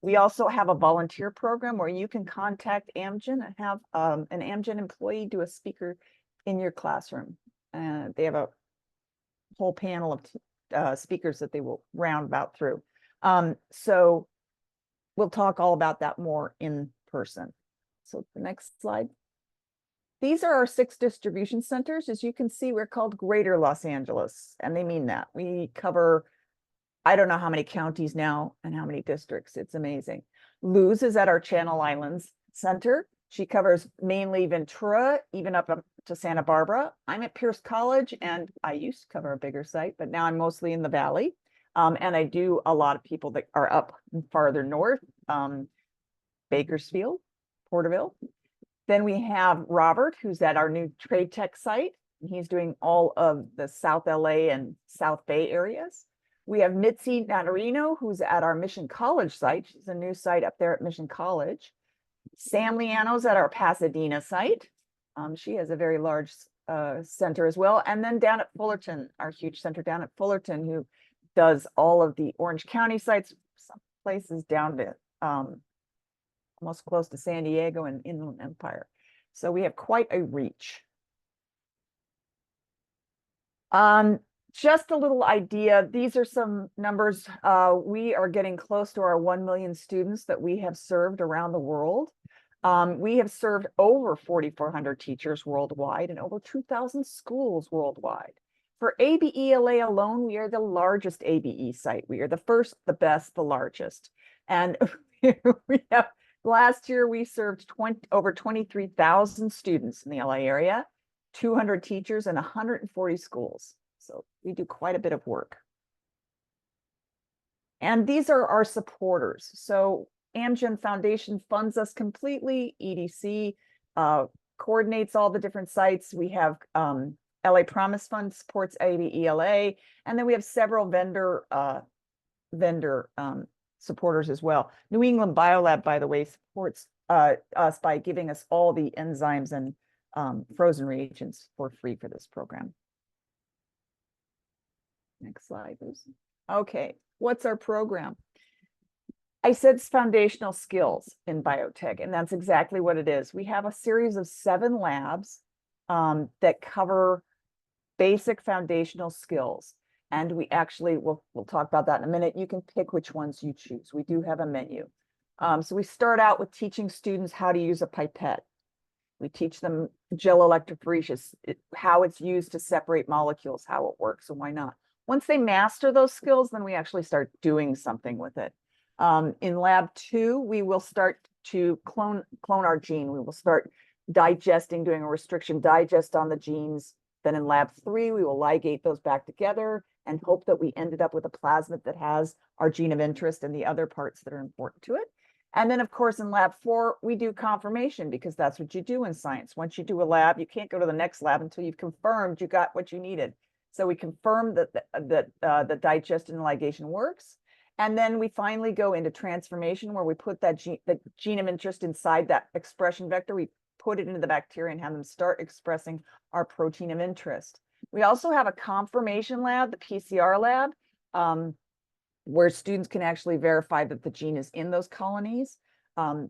We also have a volunteer program where you can contact Amgen and have an Amgen employee do a speaker in your classroom. They have a whole panel of speakers that they will roundabout through. So we'll talk all about that more in person. So the next slide. These are our 6 distribution centers. As you can see, we're called Greater Los Angeles, and they mean that. We cover, I don't know how many counties now and how many districts. It's amazing. Luz is at our Channel Islands Center. She covers mainly Ventura, even up to Santa Barbara. I'm at Pierce College, and I used to cover a bigger site, but now I'm mostly in the Valley. And I do a lot of people that are up farther north, Bakersfield, Porterville. Then we have Robert, who's at our new Trade Tech site. He's doing all of the South LA and South Bay areas. We have Mitzi Natarino, who's at our Mission College site. She's a new site up there at Mission College. Sam Liano's at our Pasadena site. She has a very large center as well. And then down at Fullerton, our huge center down at Fullerton, who does all of the Orange County sites, some places down to almost close to San Diego and Inland Empire. So we have quite a reach. Just a little idea. These are some numbers. We are getting close to our 1 million students that we have served around the world. We have served over 4,400 teachers worldwide and over 2,000 schools worldwide. For ABE-LA alone, we are the largest ABE site. We are the first, the best, the largest. And we have, last year, we served over 23,000 students in the LA area, 200 teachers, and 140 schools. So we do quite a bit of work. And these are our supporters. So Amgen Foundation funds us completely. EDC coordinates all the different sites. We have LA Promise Fund supports ABE-LA, and then we have several vendor supporters as well. New England Biolab, by the way, supports us by giving us all the enzymes and frozen reagents for free for this program. Next slide, please. Okay, what's our program? I said it's foundational skills in biotech, and that's exactly what it is. We have a series of 7 labs that cover basic foundational skills. And we actually, we'll talk about that in a minute. You can pick which ones you choose. We do have a menu. So we start out with teaching students how to use a pipette. We teach them gel electrophoresis, how it's used to separate molecules, how it works, and why not. Once they master those skills, then we actually start doing something with it. In lab 2, we will start to clone our gene. We will start digesting, doing a restriction digest on the genes. Then in lab 3, we will ligate those back together and hope that we ended up with a plasmid that has our gene of interest and the other parts that are important to it. And then, of course, in lab 4, we do confirmation, because that's what you do in science. Once you do a lab, you can't go to the next lab until you've confirmed you got what you needed. So we confirm that the digestion and ligation works. And then we finally go into transformation, where we put that the gene of interest inside that expression vector. We put it into the bacteria and have them start expressing our protein of interest. We also have a confirmation lab, the PCR lab, where students can actually verify that the gene is in those colonies.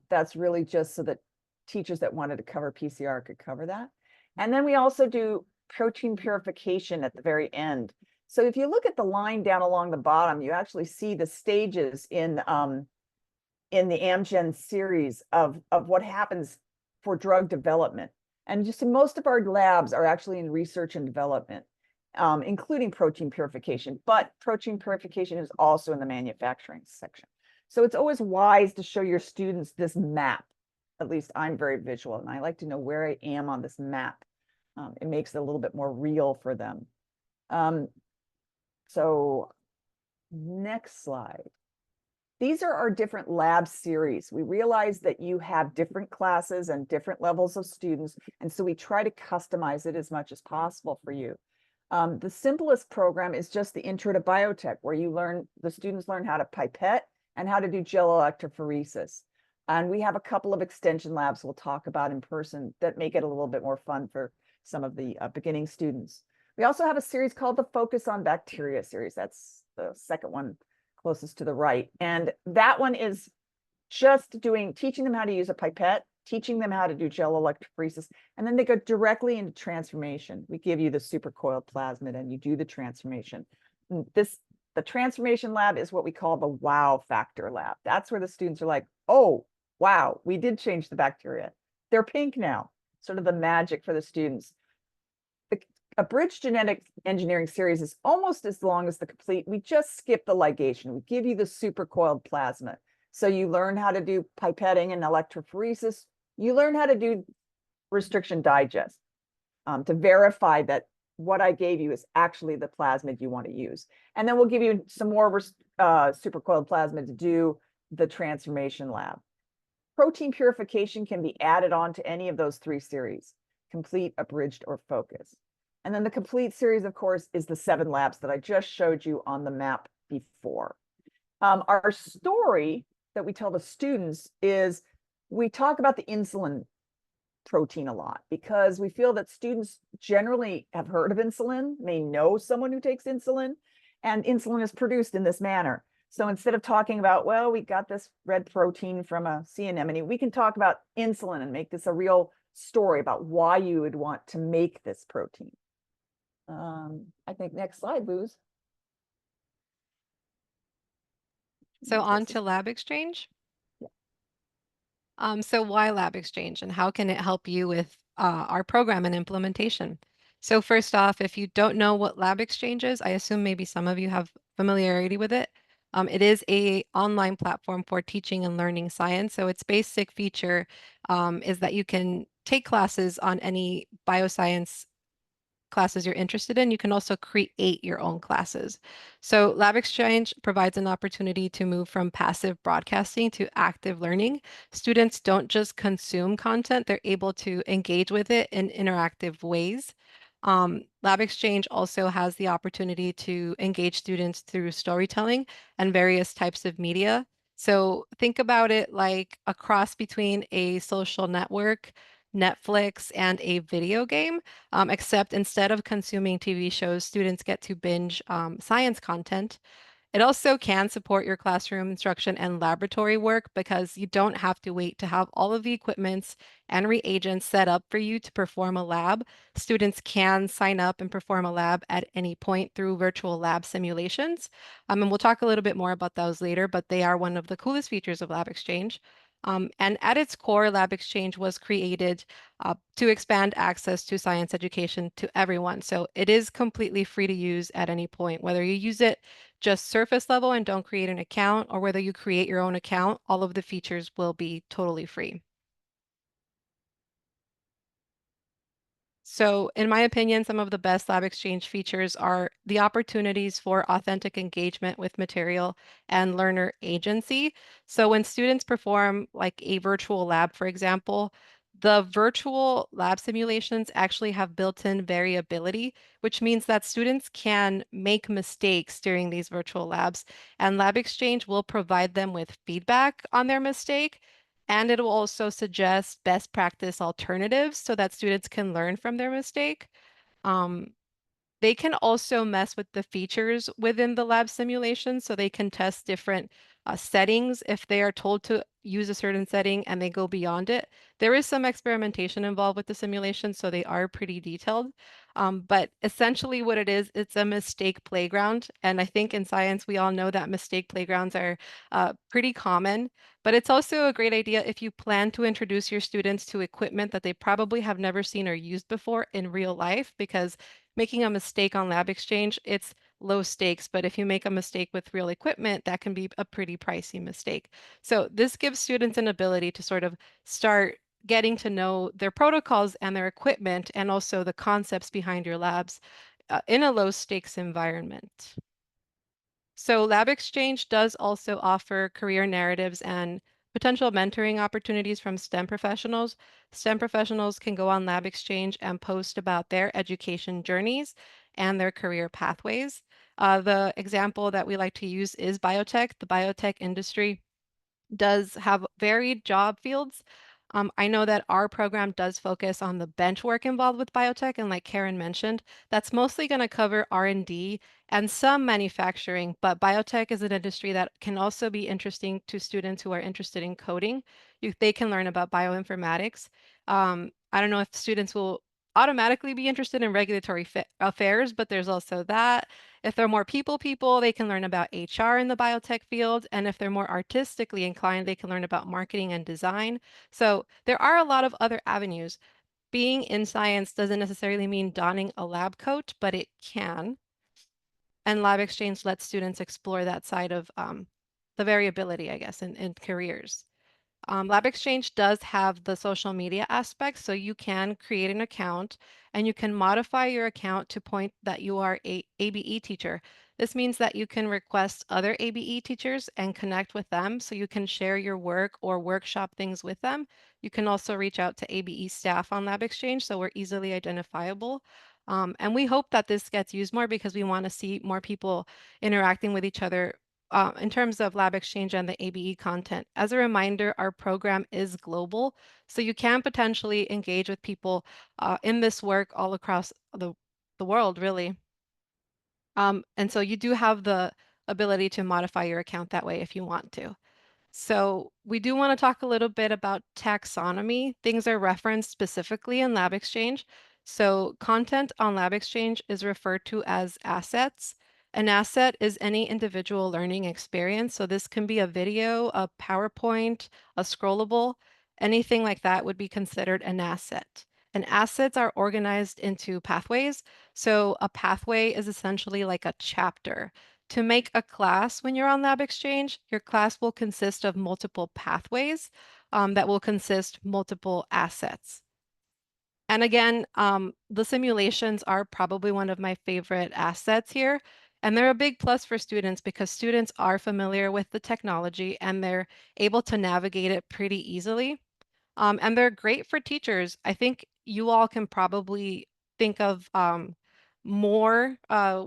That's really just so that teachers that wanted to cover PCR could cover that. And then we also do protein purification at the very end. So if you look at the line down along the bottom, you actually see the stages in the Amgen series of what happens for drug development. And just most of our labs are actually in research and development, including protein purification, but protein purification is also in the manufacturing section. So it's always wise to show your students this map. At least I'm very visual, and I like to know where I am on this map. It makes it a little bit more real for them. So next slide. These are our different lab series. We realize that you have different classes and different levels of students, and so we try to customize it as much as possible for you. The simplest program is just the Intro to Biotech, where the students learn how to pipette and how to do gel electrophoresis. And we have a couple of extension labs we'll talk about in person that make it a little bit more fun for some of the beginning students. We also have a series called the Focus on Bacteria series. That's the second one closest to the right. And that one is just teaching them how to use a pipette, teaching them how to do gel electrophoresis, and then they go directly into transformation. We give you the supercoiled plasmid and you do the transformation. The transformation lab is what we call the wow factor lab. That's where the students are like, oh, wow, we did change the bacteria. They're pink now, sort of the magic for the students. A bridge genetic engineering series is almost as long as the complete. We just skip the ligation. We give you the supercoiled plasmid. So you learn how to do pipetting and electrophoresis. You learn how to do restriction digest to verify that what I gave you is actually the plasmid you want to use. And then we'll give you some more supercoiled plasmid to do the transformation lab. Protein purification can be added on to any of those 3 series, complete, abridged, or focus. And then the complete series, of course, is the 7 labs that I just showed you on the map before. Our story that we tell the students is we talk about the insulin protein a lot because we feel that students generally have heard of insulin, may know someone who takes insulin, and insulin is produced in this manner. So instead of talking about, well, we got this red protein from a sea anemone, we can talk about insulin and make this a real story about why you would want to make this protein. I think next slide, Booz. So on to LabXchange. Yeah. So why LabXchange and how can it help you with our program and implementation? So first off, if you don't know what LabXchange is, I assume maybe some of you have familiarity with it. It is an online platform for teaching and learning science. So its basic feature is that you can take classes on any bioscience classes you're interested in. You can also create your own classes. So LabXchange provides an opportunity to move from passive broadcasting to active learning. Students don't just consume content, they're able to engage with it in interactive ways. LabXchange also has the opportunity to engage students through storytelling and various types of media. So think about it like a cross between a social network, Netflix, and a video game, except instead of consuming TV shows, students get to binge science content. It also can support your classroom instruction and laboratory work because you don't have to wait to have all of the equipments and reagents set up for you to perform a lab. Students can sign up and perform a lab at any point through virtual lab simulations. And we'll talk a little bit more about those later, but they are one of the coolest features of LabXchange. And at its core, LabXchange was created to expand access to science education to everyone. So it is completely free to use at any point, whether you use it just surface level and don't create an account, or whether you create your own account, all of the features will be totally free. So in my opinion, some of the best LabXchange features are the opportunities for authentic engagement with material and learner agency. So when students perform like a virtual lab, for example, the virtual lab simulations actually have built-in variability, which means that students can make mistakes during these virtual labs, and LabXchange will provide them with feedback on their mistake, and it will also suggest best practice alternatives so that students can learn from their mistake. Um, they can also mess with the features within the lab simulation, so they can test different settings if they are told to use a certain setting and they go beyond it. There is some experimentation involved with the simulation, so they are pretty detailed. But essentially what it is, it's a mistake playground. And I think in science, we all know that mistake playgrounds are pretty common, but it's also a great idea if you plan to introduce your students to equipment that they probably have never seen or used before in real life, because making a mistake on LabXchange, it's low stakes, but if you make a mistake with real equipment, that can be a pretty pricey mistake. So this gives students an ability to sort of start getting to know their protocols and their equipment and also the concepts behind your labs in a low stakes environment. So LabXchange does also offer career narratives and potential mentoring opportunities from STEM professionals. STEM professionals can go on LabXchange and post about their education journeys and their career pathways. The example that we like to use is biotech. The biotech industry does have varied job fields. I know that our program does focus on the bench work involved with biotech, and like Karen mentioned, that's mostly going to cover R&D and some manufacturing, but biotech is an industry that can also be interesting to students who are interested in coding. They can learn about bioinformatics. I don't know if students will automatically be interested in regulatory affairs, but there's also that. If they're more people, they can learn about HR in the biotech field. And if they're more artistically inclined, they can learn about marketing and design. So there are a lot of other avenues. Being in science doesn't necessarily mean donning a lab coat, but it can. And LabXchange lets students explore that side of the variability, I guess, in careers. LabXchange does have the social media aspect, so you can create an account and you can modify your account to point that you are a ABE teacher. This means that you can request other ABE teachers and connect with them so you can share your work or workshop things with them. You can also reach out to ABE staff on LabXchange, so we're easily identifiable. And we hope that this gets used more because we want to see more people interacting with each other in terms of LabXchange and the ABE content. As a reminder, our program is global, so you can potentially engage with people in this work all across the world, really. And so you do have the ability to modify your account that way if you want to. So we do want to talk a little bit about taxonomy. Things are referenced specifically in LabXchange. So content on LabXchange is referred to as assets. An asset is any individual learning experience. So this can be a video, a PowerPoint, a scrollable, anything like that would be considered an asset. And assets are organized into pathways. So a pathway is essentially like a chapter. To make a class when you're on LabXchange, your class will consist of multiple pathways that will consist multiple assets. And again, the simulations are probably one of my favorite assets here. And they're a big plus for students because students are familiar with the technology and they're able to navigate it pretty easily. And they're great for teachers. I think you all can probably think of more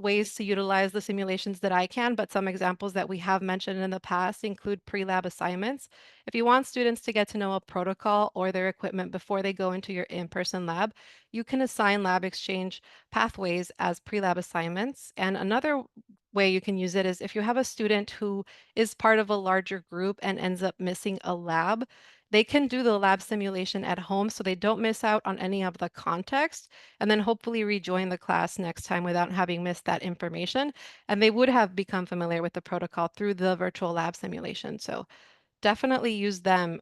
ways to utilize the simulations that I can, but some examples that we have mentioned in the past include pre-lab assignments. If you want students to get to know a protocol or their equipment before they go into your in-person lab, you can assign LabXchange pathways as pre-lab assignments. And another way you can use it is if you have a student who is part of a larger group and ends up missing a lab, they can do the lab simulation at home so they don't miss out on any of the context and then hopefully rejoin the class next time without having missed that information. And they would have become familiar with the protocol through the virtual lab simulation. So definitely use them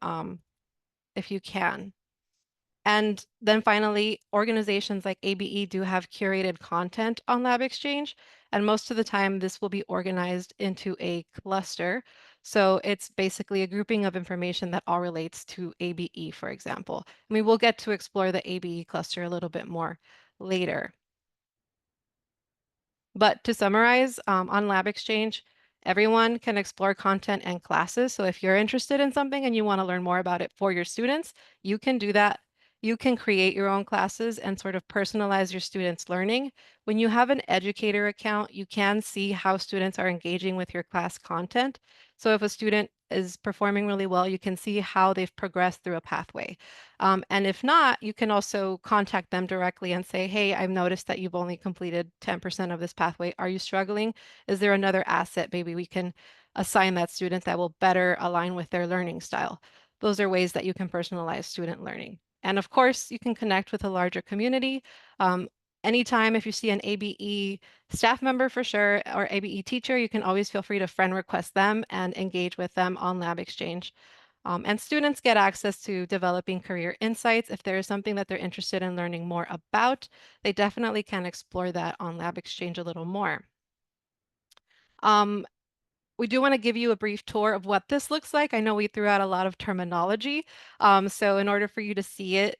if you can. And then finally, organizations like ABE do have curated content on LabXchange, and most of the time this will be organized into a cluster. So it's basically a grouping of information that all relates to ABE, for example. And we will get to explore the ABE cluster a little bit more later. But to summarize, on LabXchange, everyone can explore content and classes. So if you're interested in something and you want to learn more about it for your students, you can do that. You can create your own classes and sort of personalize your students' learning. When you have an educator account, you can see how students are engaging with your class content. So if a student is performing really well, you can see how they've progressed through a pathway. And if not, you can also contact them directly and say, hey, I've noticed that you've only completed 10% of this pathway. Are you struggling? Is there another asset maybe we can assign that student that will better align with their learning style? Those are ways that you can personalize student learning. And of course, you can connect with a larger community. Anytime if you see an ABE staff member for sure, or ABE teacher, you can always feel free to friend request them and engage with them on LabXchange. And students get access to developing career insights. If there is something that they're interested in learning more about, they definitely can explore that on LabXchange a little more. Um, we do want to give you a brief tour of what this looks like. I know we threw out a lot of terminology. So in order for you to see it,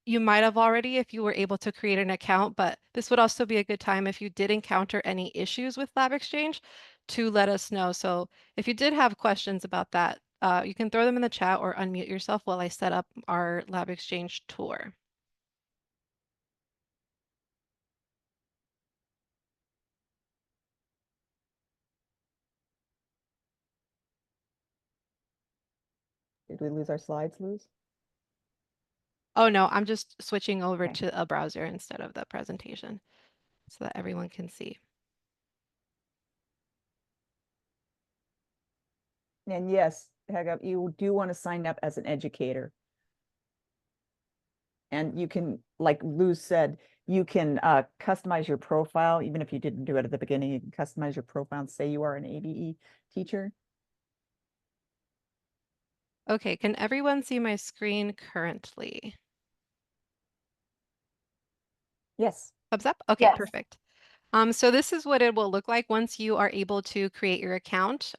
you might have already if you were able to create an account, but this would also be a good time if you did encounter any issues with LabXchange to let us know. So if you did have questions about that, you can throw them in the chat or unmute yourself while I set up our LabXchange tour. Did we lose our slides, Luz? Oh no, I'm just switching over Okay. to a browser instead of the presentation so that everyone can see. And yes, Hega, you do want to sign up as an educator. And you can, like Lou said, you can customize your profile. Even if you didn't do it at the beginning, you can customize your profile and say you are an ABE teacher. Okay, can everyone see my screen currently? Yes. Thumbs up? Okay, Yes. perfect. So this is what it will look like once you are able to create your account.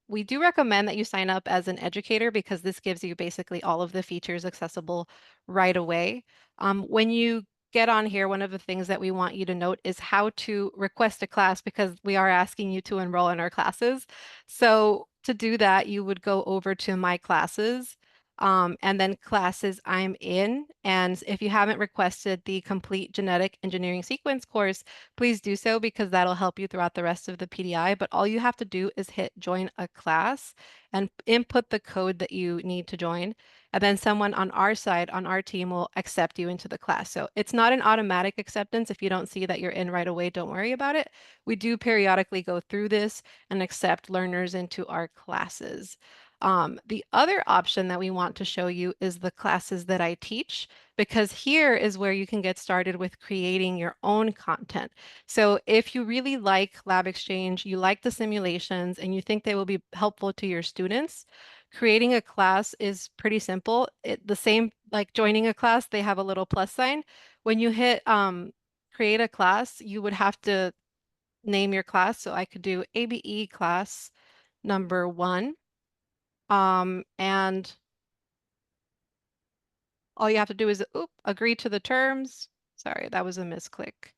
We do recommend that you sign up as an educator because this gives you basically all of the features accessible right away. When you get on here, one of the things that we want you to note is how to request a class because we are asking you to enroll in our classes. So to do that, you would go over to My Classes. And then classes I'm in. And if you haven't requested the complete genetic engineering sequence course, please do so because that'll help you throughout the rest of the PDI. But all you have to do is hit join a class and input the code that you need to join. And then someone on our side, on our team, will accept you into the class. So it's not an automatic acceptance. If you don't see that you're in right away, don't worry about it. We do periodically go through this and accept learners into our classes. The other option that we want to show you is the classes that I teach, because here is where you can get started with creating your own content. So if you really like LabXchange, you like the simulations, and you think they will be helpful to your students, creating a class is pretty simple. The same like joining a class, they have a little plus sign. When you hit create a class, you would have to name your class. So I could do ABE class number 1. And all you have to do is agree to the terms. Sorry, that was a misclick.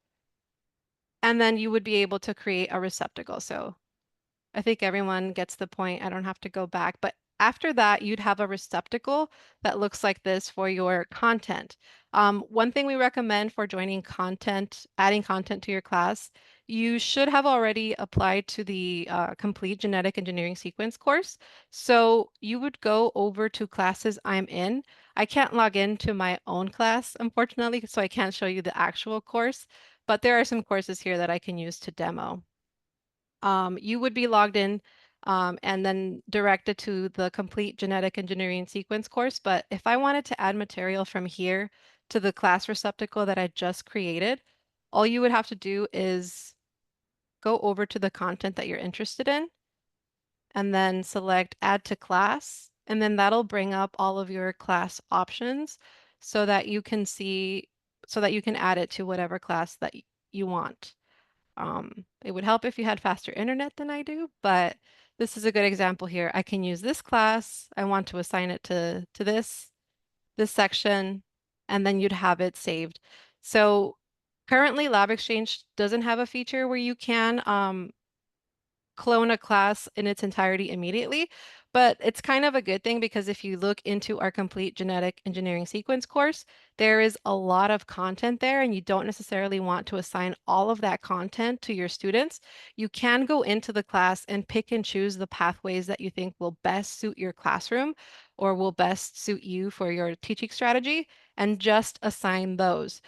And then you would be able to create a receptacle. So I think everyone gets the point. I don't have to go back. But after that, you'd have a receptacle that looks like this for your content. One thing we recommend for joining content, adding content to your class, you should have already applied to the complete genetic engineering sequence course. So you would go over to classes I'm in. I can't log into my own class, unfortunately, so I can't show you the actual course, but there are some courses here that I can use to demo. You would be logged in and then directed to the complete genetic engineering sequence course. But if I wanted to add material from here to the class receptacle that I just created, all you would have to do is go over to the content that you're interested in and then select add to class. And then that'll bring up all of your class options so that you can see, so that you can add it to whatever class that you want. It would help if you had faster internet than I do, but this is a good example here. I can use this class. I want to assign it to this section, and then you'd have it saved. So currently LabXchange doesn't have a feature where you can clone a class in its entirety immediately, but it's kind of a good thing because if you look into our complete genetic engineering sequence course, there is a lot of content there and you don't necessarily want to assign all of that content to your students. You can go into the class and pick and choose the pathways that you think will best suit your classroom or will best suit you for your teaching strategy and just assign those.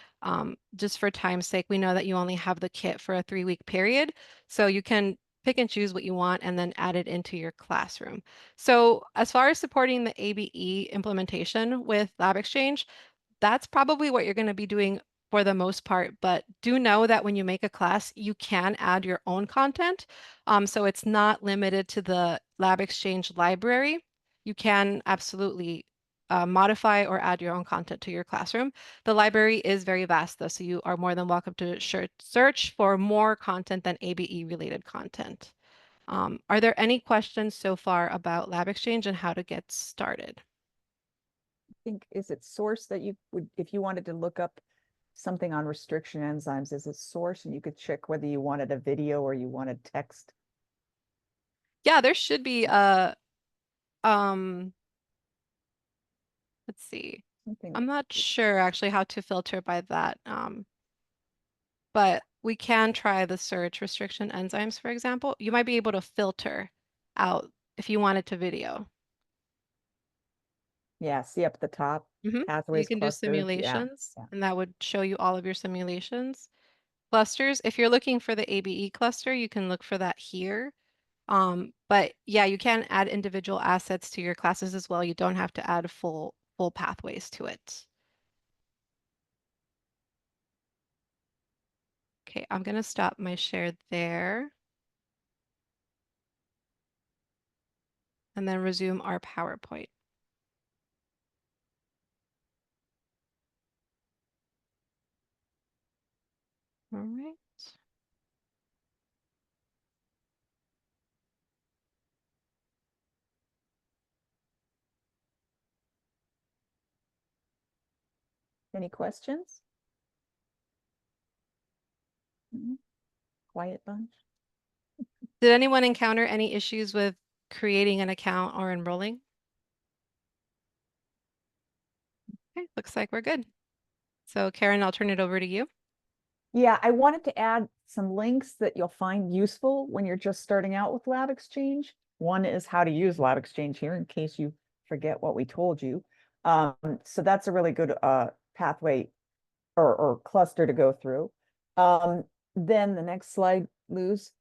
Just for time's sake, we know that you only have the kit for a 3-week period, so you can pick and choose what you want and then add it into your classroom. So as far as supporting the ABE implementation with LabXchange, that's probably what you're going to be doing for the most part. But do know that when you make a class, you can add your own content. So it's not limited to the LabXchange library. You can absolutely modify or add your own content to your classroom. The library is very vast, though, so you are more than welcome to search for more content than ABE related content. Are there any questions so far about LabXchange and how to get started? I think, is it source that you would, if you wanted to look up something on restriction enzymes, is it source and you could check whether you wanted a video or you wanted text? Yeah, there should be a, um, let's see. Something I'm that, not sure actually how to filter by that, but we can try the search restriction enzymes, for example. You might be able to filter out if you wanted to video. Yeah, see up at the top, You pathways, can do clusters, yeah. simulations, and that would show you all of your simulations. Clusters, if you're looking for the ABE cluster, you can look for that here. But yeah, you can add individual assets to your classes as well. You don't have to add full pathways to it. Okay, I'm gonna stop my share there and then resume our PowerPoint. All right. Any questions? Quiet bunch. Did anyone encounter any issues with creating an account or enrolling? Okay, looks like we're good. So Karen, I'll turn it over to you. Yeah, I wanted to add some links that you'll find useful when you're just starting out with LabXchange. One is how to use LabXchange here in case you forget what we told you. So that's a really good pathway or cluster to go through. Then the next slide, Luz.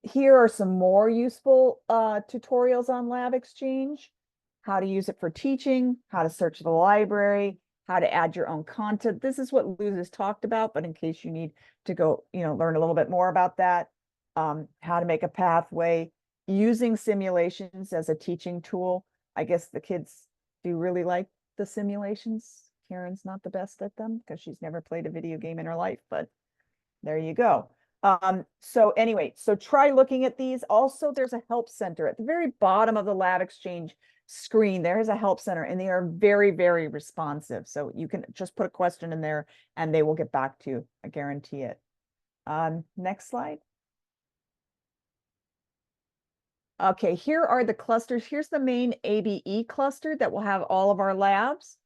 Here are some more useful tutorials on LabXchange, how to use it for teaching, how to search the library, how to add your own content. This is what Luz has talked about, but in case you need to go, learn a little bit more about that, how to make a pathway, using simulations as a teaching tool. I guess the kids do really like the simulations. Karen's not the best at them because she's never played a video game in her life, but there you go. So anyway, so try looking at these. Also, there's a help center at the very bottom of the LabXchange screen. There is a help center and they are very, very responsive. So you can just put a question in there and they will get back to you. I guarantee it. Next slide. Okay, here are the clusters. Here's the main ABE cluster that will have all of our labs.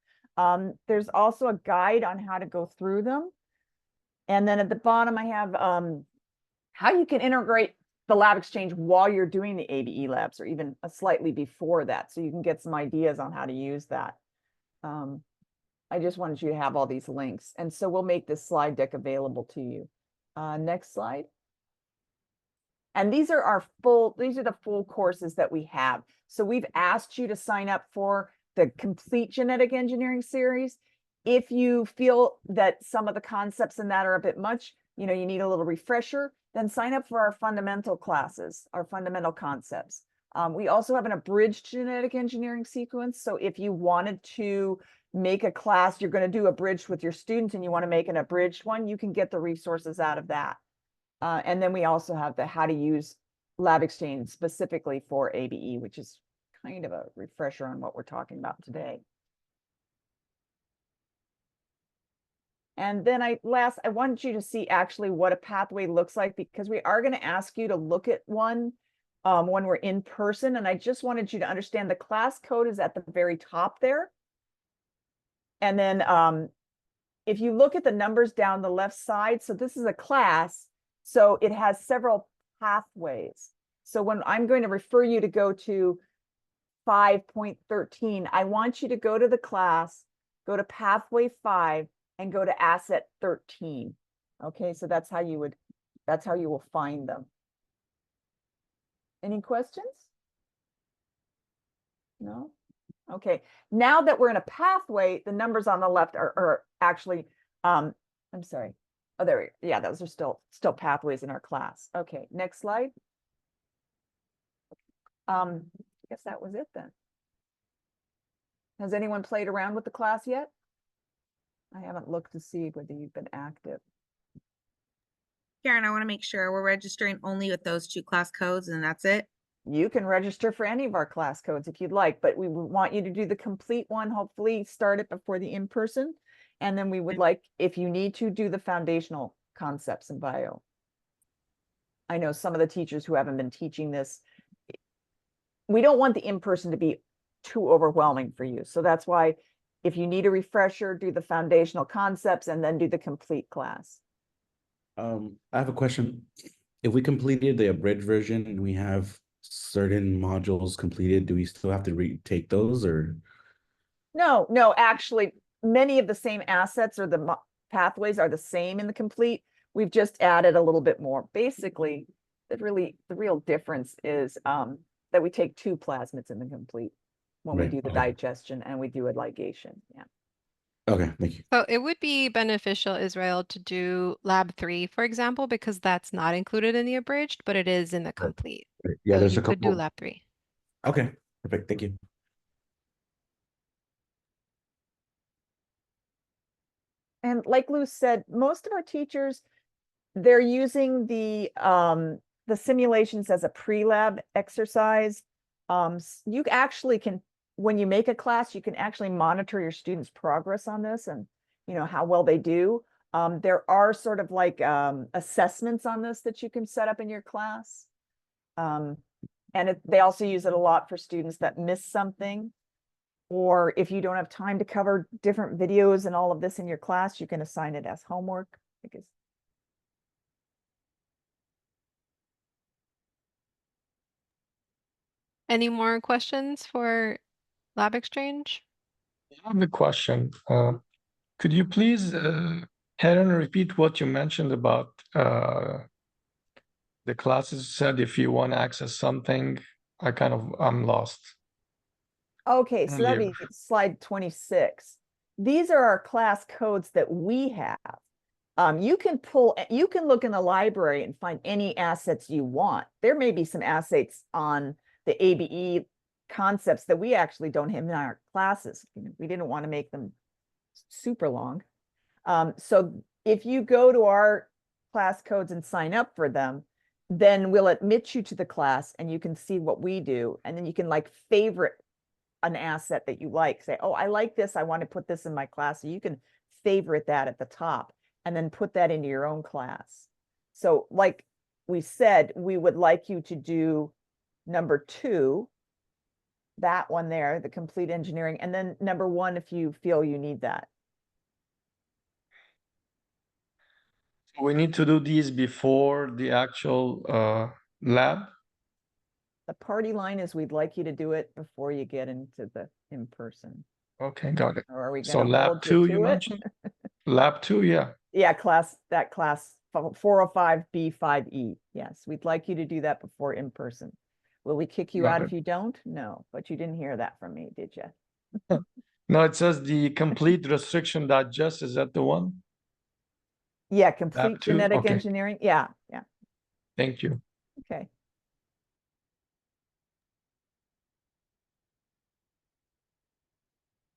There's also a guide on how to go through them. And then at the bottom, I have how you can integrate the LabXchange while you're doing the ABE labs, or even slightly before that, so you can get some ideas on how to use that. I just wanted you to have all these links. And so we'll make this slide deck available to you. Next slide. And these are the full courses that we have. So we've asked you to sign up for the complete genetic engineering series. If you feel that some of the concepts in that are a bit much, you need a little refresher, then sign up for our fundamental classes, our fundamental concepts. We also have an abridged genetic engineering sequence. So if you wanted to make a class, you're going to do abridged with your students and you want to make an abridged one, you can get the resources out of that. And then we also have the how to use LabXchange specifically for ABE, which is kind of a refresher on what we're talking about today. And then I wanted you to see actually what a pathway looks like, because we are going to ask you to look at one when we're in person. And I just wanted you to understand the class code is at the very top there. And then if you look at the numbers down the left side, so this is a class, so it has several pathways. So when I'm going to refer you to go to 5.13, I want you to go to the class, go to pathway 5, and go to asset 13. Okay, so that's how you will find them. Any questions? No? Okay, now that we're in a pathway, the numbers on the left are actually, I'm sorry. Oh, there we go. Yeah, those are still pathways in our class. Okay, next slide. I guess that was it then. Has anyone played around with the class yet? I haven't looked to see whether you've been active. Karen, I want to make sure we're registering only with those 2 class codes and that's it. You can register for any of our class codes if you'd like, but we want you to do the complete one, hopefully start it before the in-person. And then we would like, if you need to, do the foundational concepts in bio. I know some of the teachers who haven't been teaching this, we don't want the in-person to be too overwhelming for you. So that's why if you need a refresher, do the foundational concepts and then do the complete class. I have a question. If we completed the abridged version and we have certain modules completed, do we still have to retake those or? No, actually, many of the same assets or the pathways are the same in the complete. We've just added a little bit more. Basically, the real difference is that we take 2 plasmids in the complete when we Right, do the okay. digestion and we do a ligation. Yeah. Okay, thank you. So it would be beneficial, Israel, to do lab 3, for example, because that's not included in the abridged, but it is in the Right. complete. Yeah, So there's you a could do couple. lab 3. Okay, perfect. Thank you. And like Lou said, most of our teachers, they're using the simulations as a pre-lab exercise. You actually can, when you make a class, you can actually monitor your students' progress on this and how well they do. There are sort of like assessments on this that you can set up in your class. And they also use it a lot for students that miss something. Or if you don't have time to cover different videos and all of this in your class, you can assign it as homework. Because Any more questions for LabXchange? I have a question. Could you please, Helen, repeat what you mentioned about the classes said if you want to access something, I'm lost. okay, so that'd Earlier. be slide 26. These are our class codes that we have. You can look in the library and find any assets you want. There may be some assets on the ABE concepts that we actually don't have in our classes. We didn't want to make them super long. So if you go to our class codes and sign up for them, then we'll admit you to the class and you can see what we do. And then you can like favorite an asset that you like. Say, oh, I like this. I want to put this in my class. So you can favorite that at the top and then put that into your own class. So like we said, we would like you to do number 2, that one there, the complete engineering, and then number 1 if you feel you need that. We need to do these before the actual lab. The party line is we'd like you to do it before you get into the in-person. Okay, got it. Or are we So going to lab hold 2 you you to it? mentioned? Lab 2, yeah. Yeah, class 405B5E. Yes, we'd like you to do that before in-person. Will we kick you Got out it. if you don't? No, but you didn't hear that from me, did you? No, it says the complete restriction digest. Is that the one? Yeah, complete Lab 2? genetic Okay, engineering. Yeah. thank you. Okay.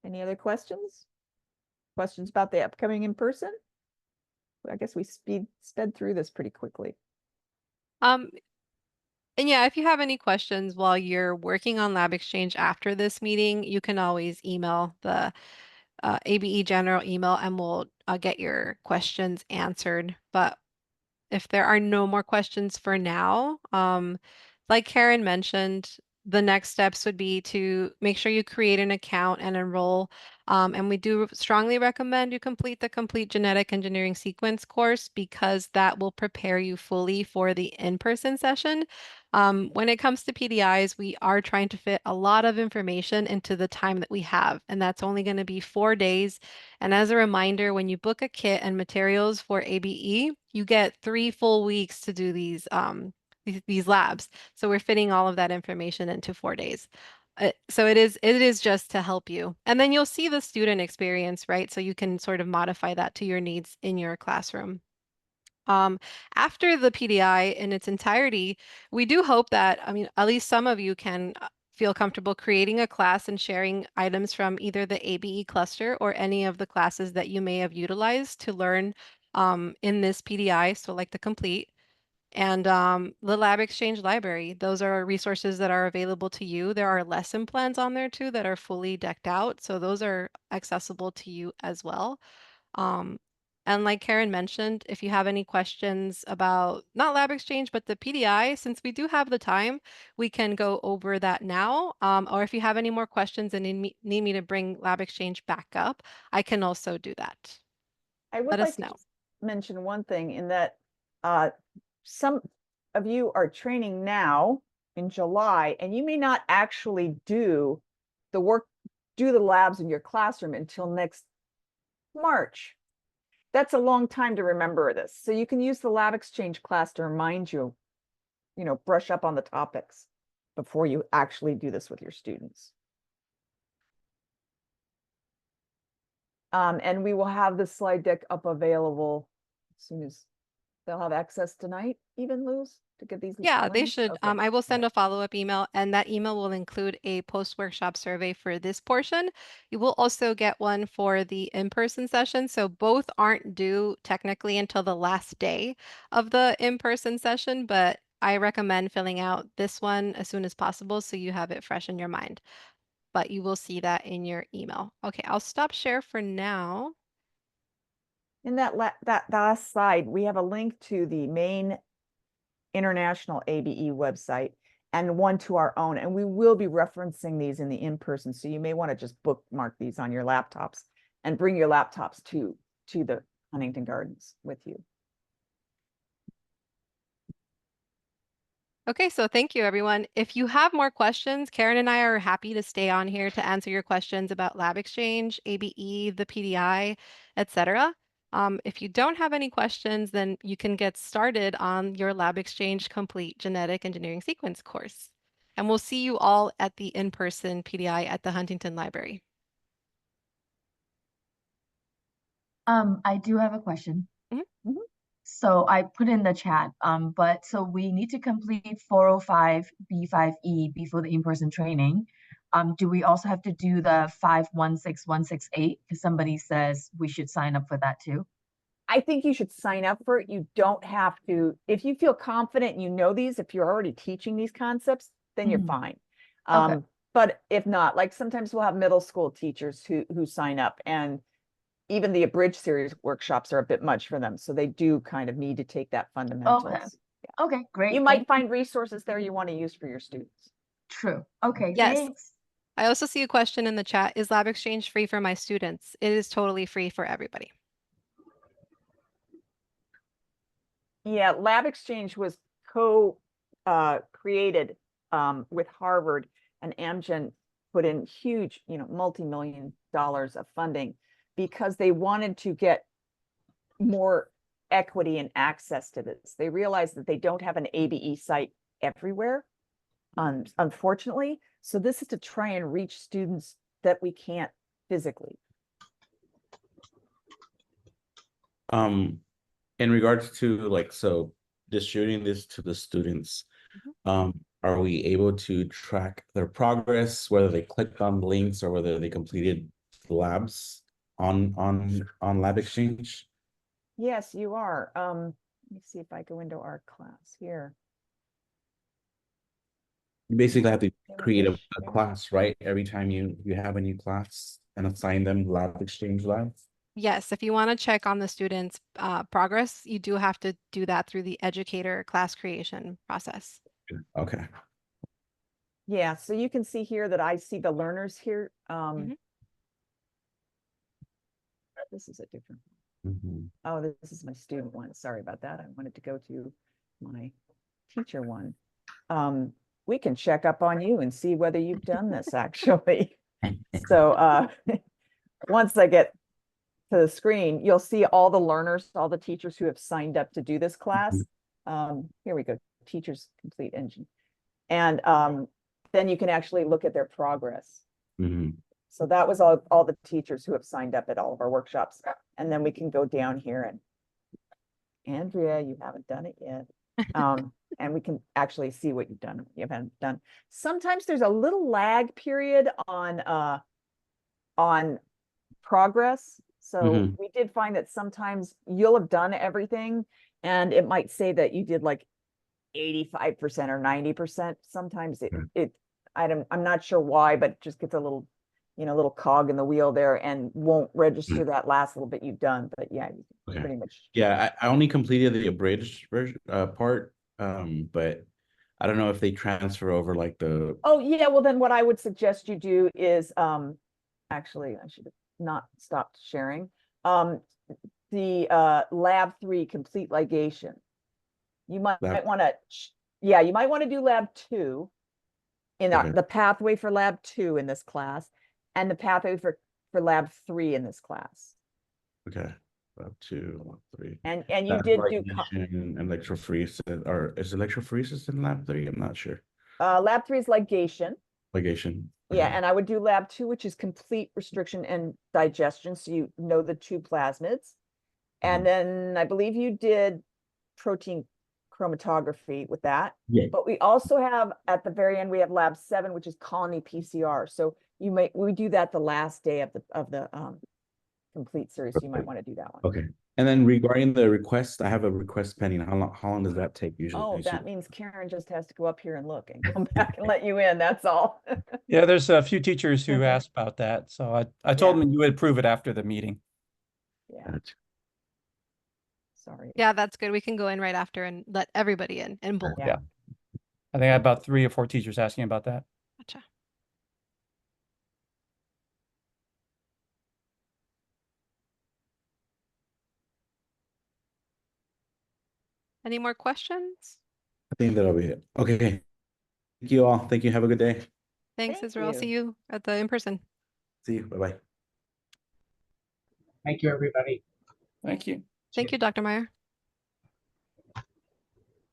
Any other questions? Questions about the upcoming in-person? I guess we sped through this pretty quickly. And yeah, if you have any questions while you're working on LabXchange after this meeting, you can always email the ABE general email and we'll get your questions answered. But if there are no more questions for now, like Karen mentioned, the next steps would be to make sure you create an account and enroll. And we do strongly recommend you complete the complete genetic engineering sequence course because that will prepare you fully for the in-person session. When it comes to PDIs, we are trying to fit a lot of information into the time that we have, and that's only going to be 4 days. And as a reminder, when you book a kit and materials for ABE, you get 3 full weeks to do these labs. So we're fitting all of that information into 4 days. So it is just to help you. And then you'll see the student experience, right? So you can sort of modify that to your needs in your classroom. After the PDI in its entirety, we do hope that, I mean, at least some of you can feel comfortable creating a class and sharing items from either the ABE cluster or any of the classes that you may have utilized to learn in this PDI, so like the complete. And the LabXchange library, those are resources that are available to you. There are lesson plans on there too that are fully decked out. So those are accessible to you as well. Um, and like Karen mentioned, if you have any questions about not LabXchange, but the PDI, since we do have the time, we can go over that now. Or if you have any more questions and need me to bring LabXchange back up, I can also do that. I would Let like us to know. just mention one thing in that some of you are training now in July, and you may not actually do the labs in your classroom until next March. That's a long time to remember this. So you can use the LabXchange class to remind you, brush up on the topics before you actually do this with your students. And we will have the slide deck up available as soon as they'll have access tonight, even Luz, to get these. Yeah, they links? should. Okay. I will send a follow-up email, and that email will include a post-workshop survey for this portion. You will also get one for the in-person session. So both aren't due technically until the last day of the in-person session, but I recommend filling out this one as soon as possible so you have it fresh in your mind. But you will see that in your email. Okay, I'll stop share for now. In that last slide, we have a link to the main international ABE website and one to our own, and we will be referencing these in the in-person. So you may want to just bookmark these on your laptops and bring your laptops to the Huntington Gardens with you. Okay, so thank you, everyone. If you have more questions, Karen and I are happy to stay on here to answer your questions about LabXchange, ABE, the PDI, etc. If you don't have any questions, then you can get started on your LabXchange Complete Genetic Engineering Sequence course. And we'll see you all at the in-person PDI at the Huntington Library. I do have a question. Mhm. So I put in the chat, but so we need to complete 405 B5E before the in-person training. Do we also have to do the 516168? Because somebody says we should sign up for that too. I think you should sign up for it. You don't have to, if you feel confident, you know these, if you're already teaching these concepts, then you're fine. Okay. But if not, like sometimes we'll have middle school teachers who sign up, and even the Abridged series workshops are a bit much for them. So they do kind of need to take that fundamentals. Okay, great. You might find resources there you want to use for your students. True. Okay, Yes. thanks. I also see a question in the chat. Is LabXchange free for my students? It is totally free for everybody. Yeah, LabXchange was created with Harvard, and Amgen put in huge, multi-million dollars of funding because they wanted to get more equity and access to this. They realized that they don't have an ABE site everywhere, unfortunately. So this is to try and reach students that we can't physically. In regards to so distributing this to the students, are we able to track their progress, whether they clicked on links or whether they completed labs on LabXchange? Yes, you are. Let me see if I go into our class here. You basically have to create a class, right? Every time you have a new class and assign them LabXchange labs. Yes, if you want to check on the students' progress, you do have to do that through the educator class creation process. Okay. Yeah, so you can see here that I see the learners here. This is a different one. Oh, this is my student one. Sorry about that. I wanted to go to my teacher one. We can check up on you and see whether you've done this actually. So once I get to the screen, you'll see all the learners, all the teachers who have signed up to do this class. Here we go, Teachers Complete Engine. And then you can actually look at their progress. So that was all the teachers who have signed up at all of our workshops. And then we can go down here and Andrea, you haven't done it yet. And we can actually see what you've done, what you haven't done. Sometimes there's a little lag period on progress. So we did find that sometimes you'll have done everything and it might say that you did like 85% or 90%. Sometimes I'm not sure why, but it just gets a little, little cog in the wheel there and won't register that last little bit you've done. But yeah, you can pretty much. Yeah, I only completed the abridged version part, but I don't know if they transfer over like the. Oh yeah, well then what I would suggest you do is actually I should have not stopped sharing. The Lab 3 complete ligation. You might want to yeah, you might want to do lab 2 in Okay. the pathway for lab 2 in this class, and the pathway for lab 3 in this class. Okay. Lab 2, lab 3. And you That's did like do ignition and electrophoresis, or is electrophoresis in lab 3? I'm not sure. lab 3 is ligation. Ligation. Yeah, Okay. and I would do lab 2, which is complete restriction and digestion, so you know the 2 plasmids. And Mhm. then I believe you did protein chromatography with that. Yeah. But we also have, at the very end, we have lab 7, which is colony PCR. So we do that the last day of the complete series. So you might Okay. want to do that one. Okay. And then regarding the request, I have a request pending. How long does that take usually? Oh, that means Karen just has to go up here and look and come back and let you in. That's all. Yeah, there's a few teachers who Mhm. asked about that, so I told Yeah. them you would approve it after the meeting. Yeah, Gotcha. sorry. Yeah, that's good. We can go in right after and let everybody in bulk. Yeah. Yeah. I think I had about 3 or 4 teachers asking about that. Gotcha. Any more questions? I think that'll be it. Okay. Thank you all. Thank you. Have a good day. Thanks, Thank Israel. See you. you at the in-person. See you. Bye-bye. Thank you, everybody. Thank you. Thank you, Dr. Meyer.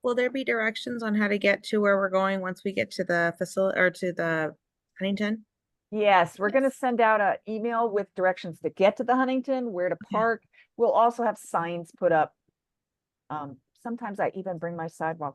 Will there be directions on how to get to where we're going once we get to the facility or to the Huntington? Yes, we're going to send out an email with directions to get to the Huntington, where to park. We'll also have signs put up. Sometimes I even bring my sidewalk